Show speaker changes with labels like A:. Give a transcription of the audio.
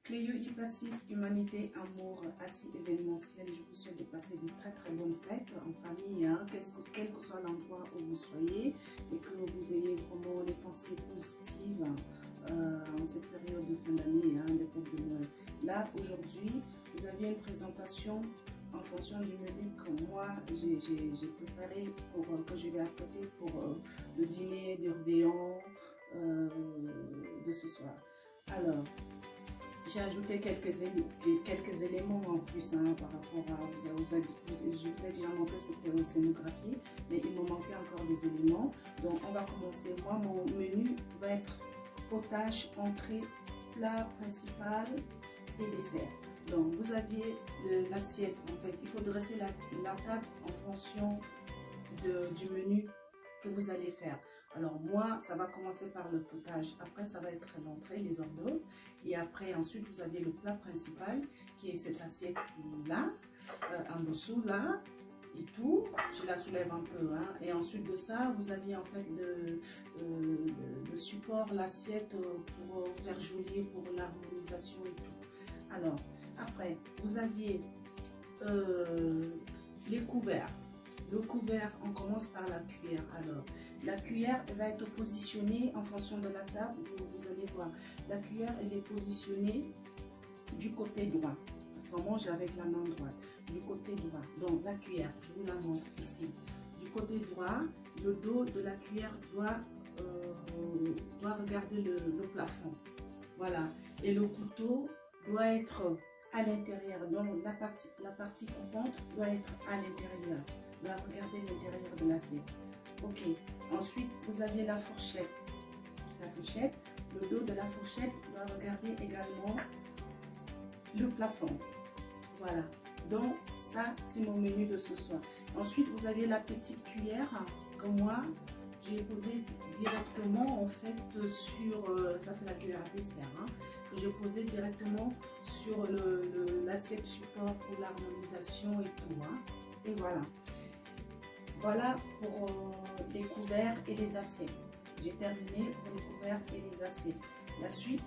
A: Cléo Hypacis, humanité, amour, assis événementiel. Je vous souhaite de passer de très très bonnes fêtes en famille, hein, quel que soit l'endroit où vous soyez, et que vous ayez vraiment des pensées positives en cette période de fin d'année, hein, des fêtes de Noël. Là, aujourd'hui, vous aviez une présentation en fonction du menu que moi j'ai préparé pour que je vais apprêter pour le dîner de réveillon de ce soir. Alors, j'ai ajouté quelques éléments en plus, hein, par rapport à, je vous ai déjà montré cette scénographie, mais il me manquait encore des éléments. Donc on va commencer. Moi, mon menu va être potage, entrée, plat principal et dessert. Donc vous aviez l'assiette, en fait, il faut dresser la table en fonction du menu que vous allez faire. Alors moi, ça va commencer par le potage, après ça va être l'entrée, les hors d'œuvre, et après ensuite vous avez le plat principal qui est cette assiette là, en dessous là, et tout, je la soulève un peu, hein. Et ensuite de ça, vous aviez en fait le support, l'assiette pour faire joli, pour l'harmonisation et tout. Alors, après, vous aviez les couverts. Le couvert, on commence par la cuillère. Alors, la cuillère elle va être positionnée en fonction de la table. Vous allez voir, la cuillère, elle est positionnée du côté droit. Parce qu'on mange avec la main droite. Du côté droit. Donc, la cuillère, je vous la montre ici. Du côté droit, le dos de la cuillère doit regarder le plafond. Voilà. Et le couteau doit être à l'intérieur. Donc, la partie coupante doit être à l'intérieur. Doit regarder l'intérieur de l'assiette. Ok. Ensuite, vous avez la fourchette. La fourchette, le dos de la fourchette doit regarder également le plafond. Voilà. Donc, ça, c'est mon menu de ce soir. Ensuite, vous avez la petite cuillère que moi, j'ai posée directement, en fait, sur... ça, c'est la cuillère à dessert, hein, que j'ai posée directement sur l'assiette support pour l'harmonisation et tout. Hein. Et voilà. Voilà pour les couverts et les assiettes. J'ai terminé pour les couverts et les assiettes. La suite,